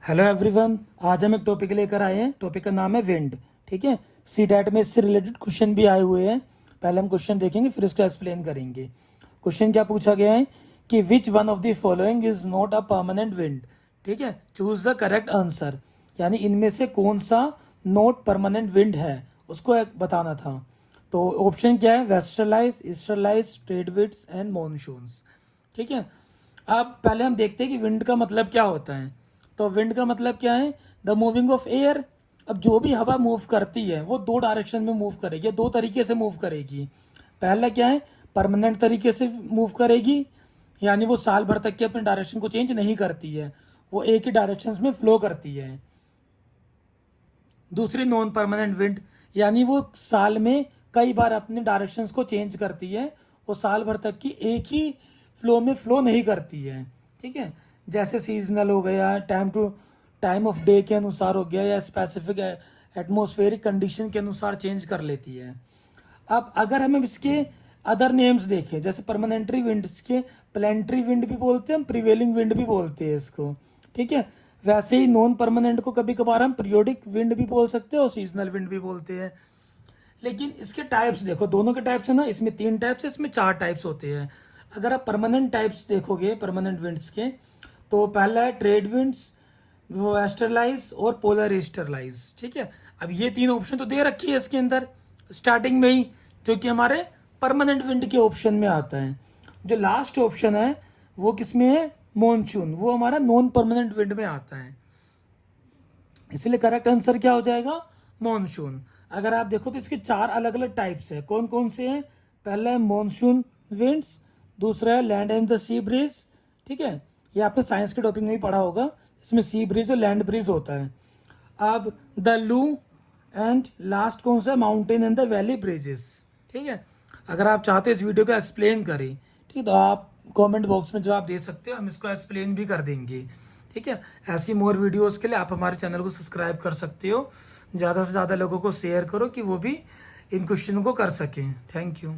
Hello everyone, आज हम एक टॉपिक लेकर आए हैं। टॉपिक का नाम है विंड। ठीक है, सी डैट में इससे रिलेटेड क्वेश्चन भी आए हुए हैं। पहले हम क्वेश्चन देखेंगे, फिर इसको एक्सप्लेन करेंगे। क्वेश्चन क्या पूछा गया है कि which one of the following is not a permanent wind. ठीक है, चूज द करेक्ट आंसर, यानी इनमें से कौन सा नॉट परमानेंट विंड है उसको बताना था। तो ऑप्शन क्या है? वेस्टरलाइज, ईस्टरलाइज, ट्रेड विंड्स एंड मॉनसून्स। ठीक है, अब पहले हम देखते हैं कि विंड का मतलब क्या होता है। तो विंड का मतलब क्या है? The moving of air. अब जो भी हवा मूव करती है वो दो डायरेक्शन में मूव करेगी, दो तरीके से मूव करेगी। पहला क्या है? परमानेंट तरीके से मूव करेगी, यानी वो साल भर तक के अपने डायरेक्शन को चेंज नहीं करती है, वो एक ही डायरेक्शन में फ्लो करती है। दूसरी नॉन परमानेंट विंड, यानी वो साल में कई बार अपने डायरेक्शंस को चेंज करती है, वो साल भर तक की एक ही फ्लो में फ्लो नहीं करती है। ठीक है, जैसे सीजनल हो गया, टाइम ऑफ डे के अनुसार हो गया, या स्पेसिफिक एटमॉस्फेरिक कंडीशन के अनुसार चेंज कर लेती है। अब अगर हमें इसके अदर नेम्स देखें, जैसे परमानेंटरी विंड्स के प्लेंट्री विंड भी बोलते हैं, हम प्रिवेलिंग विंड भी बोलते हैं इसको। ठीक है, वैसे ही नॉन परमानेंट को कभी कभार हम पीरियोडिक विंड भी बोल सकते हैं और सीजनल विंड भी बोलते हैं। लेकिन इसके टाइप्स देखो, दोनों के टाइप्स है ना, इसमें 3 टाइप्स है, इसमें 4 टाइप्स होते हैं। अगर आप परमानेंट टाइप्स देखोगे परमानेंट विंड्स के, तो पहला है ट्रेड विंड्स, वो एस्टरलाइज और पोलर ईस्टरलाइज। ठीक है, अब ये 3 ऑप्शन तो दे रखी है इसके अंदर स्टार्टिंग में ही, जो कि हमारे परमानेंट विंड के ऑप्शन में आता है। जो लास्ट ऑप्शन है वो किसमें है? मॉनसून, वो हमारा नॉन परमानेंट विंड में आता है। इसलिए करेक्ट आंसर क्या हो जाएगा? मॉनसून। अगर आप देखो तो इसके 4 अलग अलग टाइप्स है। कौन कौन से हैं? पहला है मॉनसून विंड्स, दूसरा है land and the sea breeze. ठीक है, ये आपने साइंस के टॉपिक में ही पढ़ा होगा, इसमें सी ब्रीज और लैंड ब्रीज होता है। अब द लू, एंड लास्ट कौन सा? Mountain and the valley bridges. ठीक है, अगर आप चाहते हो इस वीडियो को एक्सप्लेन करें, ठीक है, तो आप कमेंट बॉक्स में जवाब दे सकते हो, हम इसको एक्सप्लेन भी कर देंगे। ठीक है, ऐसी मोर वीडियोस के लिए आप हमारे चैनल को सब्सक्राइब कर सकते हो। ज़्यादा से ज़्यादा लोगों को शेयर करो कि वो भी इन क्वेश्चनों को कर सकें। Thank you.